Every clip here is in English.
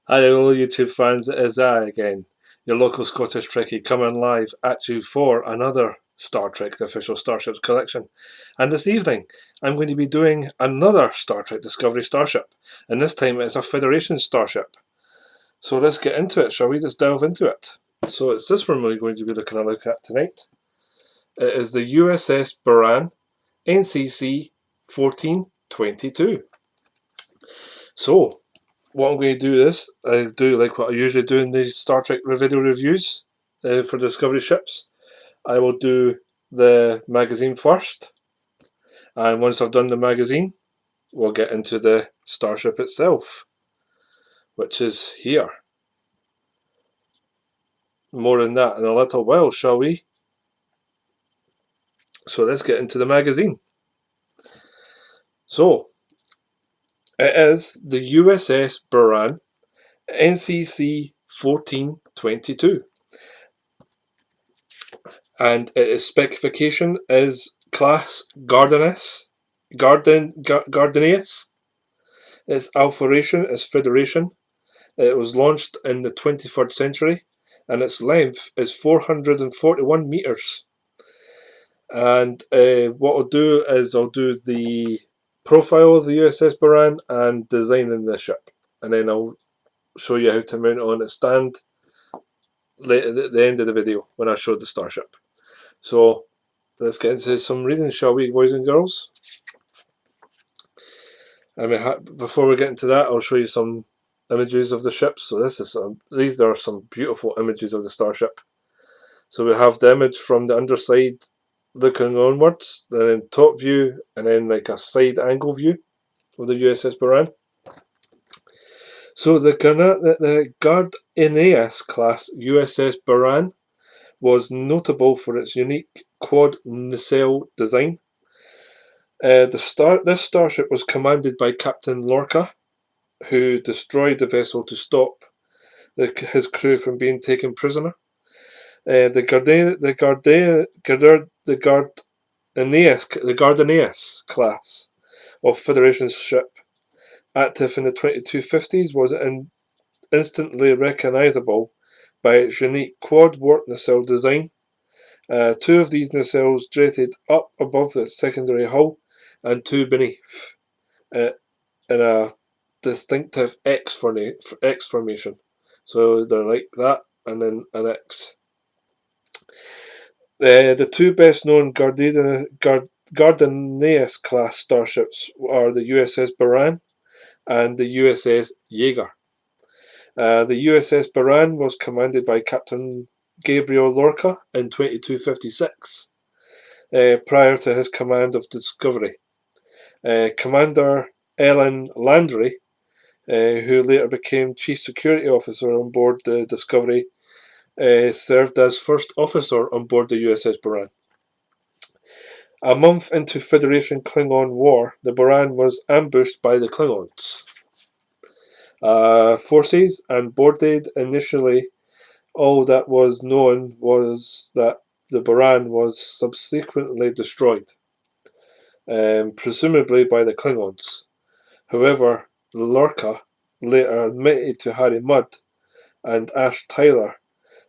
Hi, hello YouTube fans, it is I again, your local Scottish Trekkie coming live at you for another Star Trek, the official Starships collection. And this evening, I'm going to be doing another Star Trek Discovery Starship, and this time it's a Federation Starship. So let's get into it, shall we? Let's delve into it. So it's this one we're going to be looking at tonight. It is the USS Buran, NCC-1422. So, what I'm going to do is, I do like what I usually do in these Star Trek video reviews for Discovery ships. I will do the magazine first, and once I've done the magazine, we'll get into the starship itself, which is here. More on that in a little while, shall we? So let's get into the magazine. So, it is the USS Buran, NCC 1422. And its specification is class Gardineus. Its alpha is Federation. It was launched in the 21st century, and its length is 441 meters. And what I'll do is I'll do the profile of the USS Buran and designing the ship, and then I'll show you how to mount it on its stand at the end of the video when I show the starship. So let's get into some reading, shall we, boys and girls? Before we get into that, I'll show you some images of the ship. So these are some beautiful images of the starship. So we have the image from the underside looking onwards, then top view, and then like a side angle view of the USS Buran. So the Gardineus class USS Buran was notable for its unique quad nacelle design. This starship was commanded by Captain Lorca, who destroyed the vessel to stop his crew from being taken prisoner. The Gardineus class of Federation ship, active in the 2250s, was instantly recognisable by its unique quad warp nacelle design. Two of these nacelles draped up above the secondary hull, and two beneath, in a distinctive X formation. So they're like that, and then an X. The two best known Gardineus class starships are the USS Buran and the USS Jaeger. The USS Buran was commanded by Captain Gabriel Lorca in 2256, prior to his command of Discovery. Commander Ellen Landry, who later became Chief Security Officer on board the Discovery, served as First Officer on board the USS Buran. A month into Federation-Klingon War, the Buran was ambushed by the Klingons forces and boarded. Initially, all that was known was that the Buran was subsequently destroyed, presumably by the Klingons. However, Lorca later admitted to Harry Mudd and Ash Tyler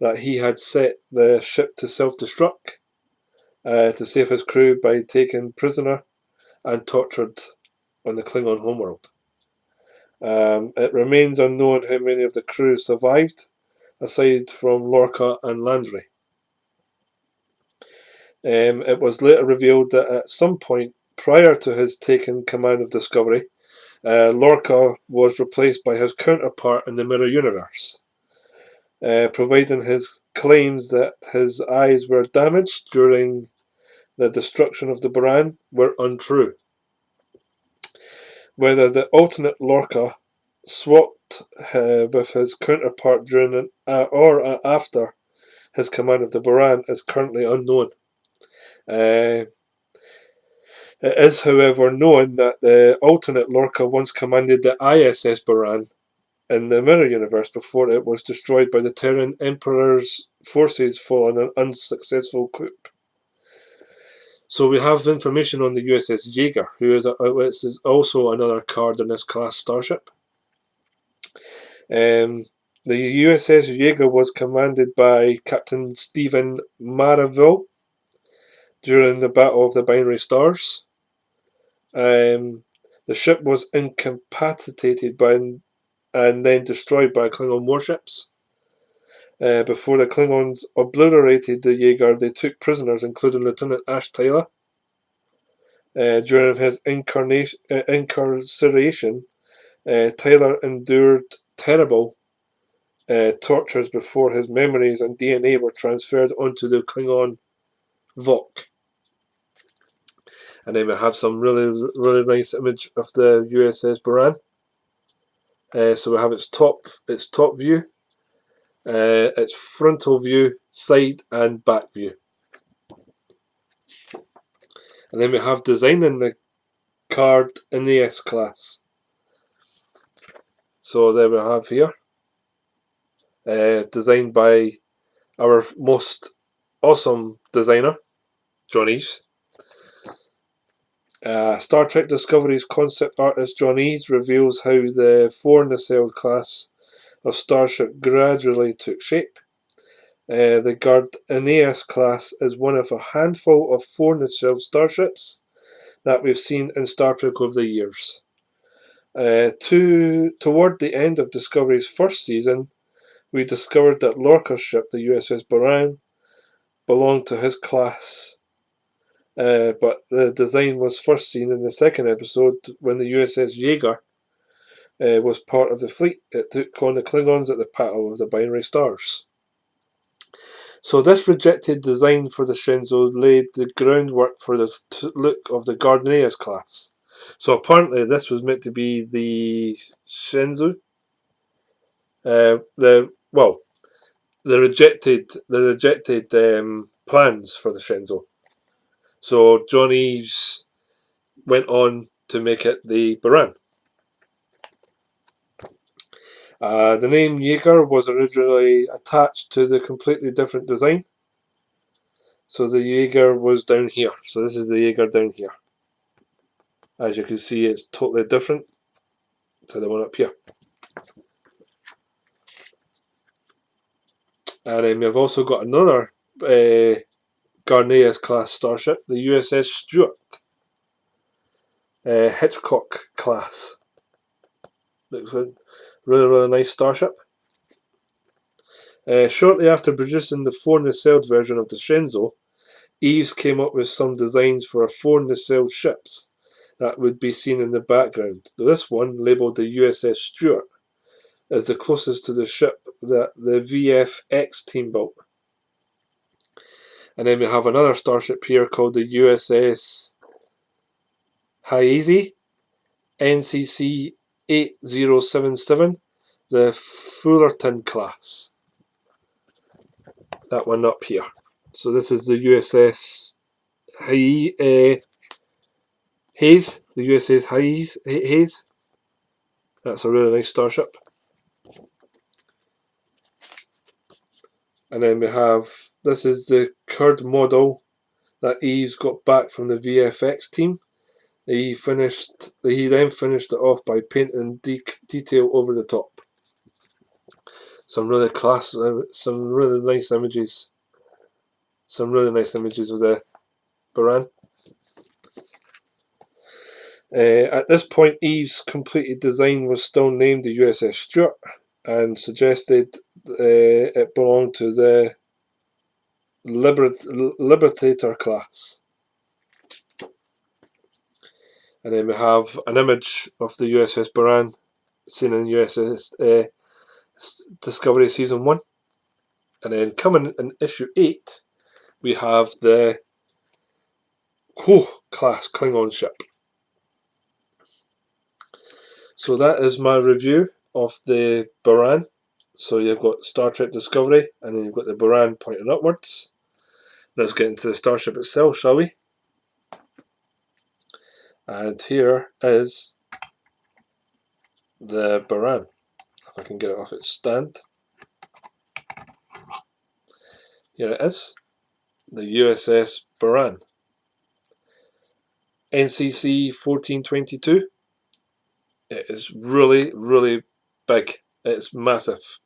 that he had set the ship to self-destruct to save his crew by taken prisoner and tortured on the Klingon homeworld. It remains unknown how many of the crew survived, aside from Lorca and Landry. It was later revealed that at some point prior to his taking command of Discovery, Lorca was replaced by his counterpart in the Mirror Universe, providing his claims that his eyes were damaged during the destruction of the Buran were untrue. Whether the alternate Lorca swapped with his counterpart during or after his command of the Buran is currently unknown. It is, however, known that the alternate Lorca once commanded the ISS Buran in the Mirror Universe before it was destroyed by the Terran Emperor's forces following an unsuccessful coup. So we have information on the USS Jaeger, which is also another Gardineus class starship. The USS Jaeger was commanded by Captain Stephen Mariville during the Battle of the Binary Stars. The ship was incapacitated by and then destroyed by Klingon warships. Before the Klingons obliterated the Jaeger, they took prisoners, including Lieutenant Ash Tyler. During his incarceration, Tyler endured terrible tortures before his memories and DNA were transferred onto the Klingon Vok. And then we have some really nice image of the USS Buran. So we have its top view, its frontal view, side and back view. And then we have design in the card in the S class. So there we have here, designed by our most awesome designer, John Eves. Star Trek Discovery's concept artist John Eves reveals how the 4-nacelle class of starship gradually took shape. The Gardenias class is one of a handful of 4-nacelle starships that we've seen in Star Trek over the years. Toward the end of Discovery's first season, we discovered that Lorca's ship, the USS Buran, belonged to his class. But the design was first seen in the second episode when the USS Jaeger was part of the fleet. It took on the Klingons at the Battle of the Binary Stars. So this rejected design for the Shenzhou laid the groundwork for the look of the Gardenias class. So apparently this was meant to be the Shenzhou. The rejected plans for the Shenzhou. So John Eves went on to make it the Buran. The name Jaeger was originally attached to the completely different design. So the Jaeger was down here. So this is the Jaeger down here. As you can see, it's totally different to the one up here. And then we've also got another Gardenias class starship, the USS Stuart. Hitchcock class. Looks a really nice starship. Shortly after producing the 4-nacelled version of the Shenzhou, Eves came up with some designs for 4-nacelled ships that would be seen in the background. This one, labelled the USS Stuart, is the closest to the ship that the VFX team built. And then we have another starship here called the USS Hazy, NCC-1422, the Fullerton class. That one up here. So this is the USS Hayes, the USS Hayes. That's a really nice starship. And then we have, this is the Kurd model that Eves got back from the VFX team. He then finished it off by painting detail over the top. Some really nice images. Some really nice images of the Buran. At this point, Eves' completed design was still named the USS Stuart and suggested it belonged to the Liberator class. And then we have an image of the USS Buran seen in USS Discovery Season 1. And then coming in issue 8, we have the class Klingon ship. So that is my review of the Buran. So you've got Star Trek Discovery, and then you've got the Buran pointing upwards. Let's get into the starship itself, shall we? And here is the Buran. If I can get it off its stand. Here it is. The USS Buran. NCC-1422. It is really big. It's massive.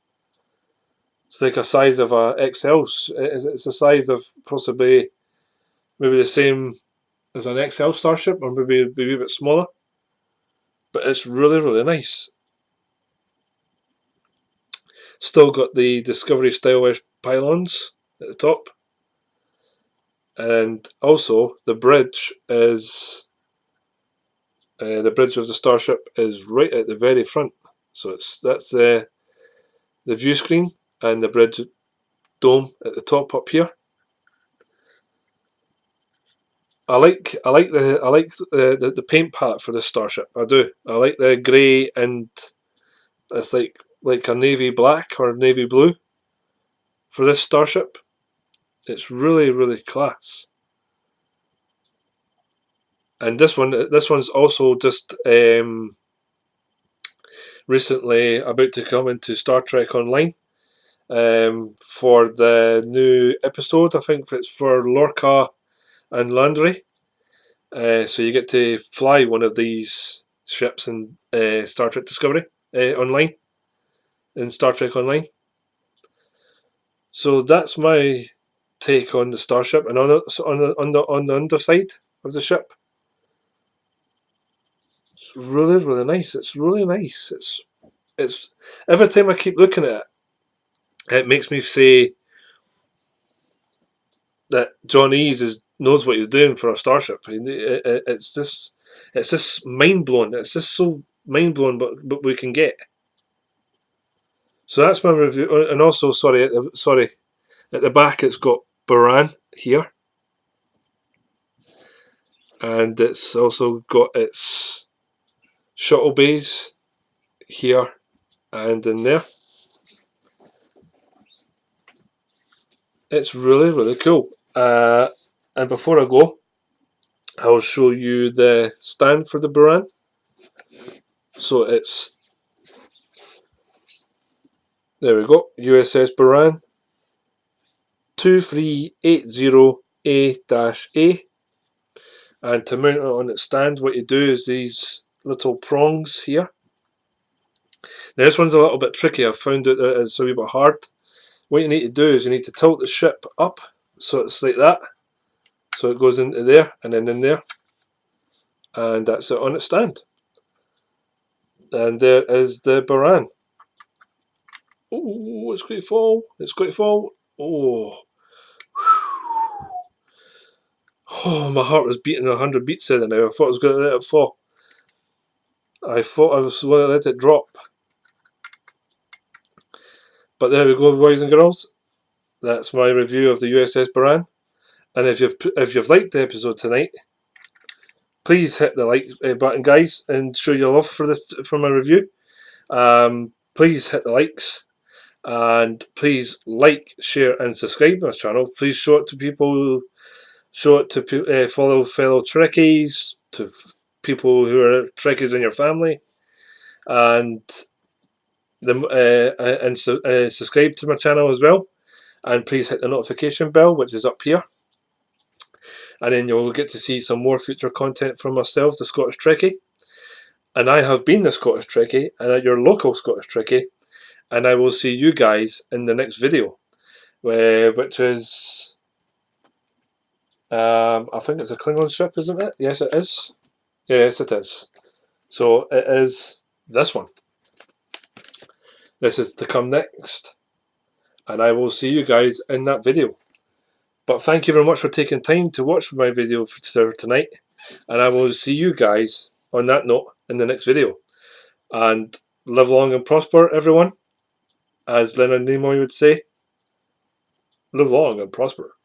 It's like a size of a XL. It's the size of possibly maybe the same as an XL Starship, or maybe a bit smaller. But it's really, really nice. Still got the Discovery style pylons at the top. And also the bridge is the bridge of the Starship is right at the very front. So that's the view screen and the bridge dome at the top up here. I like the paint palette for this Starship. I do. I like the grey, and it's like a navy black or navy blue for this Starship. It's really, really class. And this one's also just recently about to come into Star Trek Online for the new episode. I think it's for Lorca and Landry. So you get to fly one of these ships in Star Trek Discovery Online, in Star Trek Online. So that's my take on the Starship, and on the underside of the ship. It's really, really nice. It's really nice. It's every time I keep looking at it, it makes me say that John Eaves knows what he's doing for a Starship. It's just mind blowing. It's just so mind blowing, but we can get. So that's my review. And also, sorry, at the back it's got Buran here, and it's also got its shuttle bays here and in there. It's really, really cool. And before I go, I'll show you the stand for the Buran. So there we go, USS Buran 2380A-A. And to mount it on its stand, what you do is these little prongs here. Now this one's a little bit tricky. I've found it that it's a wee bit hard. What you need to do is you need to tilt the ship up so it's like that. So it goes into there and then in there. And that's it on its stand. And there is the Buran. Oh, it's going to fall. It's going to fall. Oh. Oh, my heart was beating 100 beats there now. I thought I was going to let it fall. I thought I was going to let it drop. But there we go, boys and girls. That's my review of the USS Buran. And if you've liked the episode tonight, please hit the like button, guys, and show your love for my review. Please hit the likes, and please like, share, and subscribe to my channel. Please show it to people. Show it to fellow Trekkies, to people who are Trekkies in your family, and subscribe to my channel as well. And please hit the notification bell, which is up here. And then you'll get to see some more future content from myself, the Scottish Trekkie. And I have been the Scottish Trekkie, and your local Scottish Trekkie. And I will see you guys in the next video, which is, I think it's a Klingon ship, isn't it? Yes, it is. Yes, it is. So it is this one. This is to come next. And I will see you guys in that video. But thank you very much for taking time to watch my video for tonight. And I will see you guys on that note in the next video. And live long and prosper, everyone. As Leonard Nimoy would say, live long and prosper.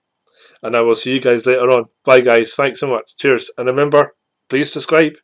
And I will see you guys later on. Bye, guys. Thanks so much. Cheers. And remember, please subscribe.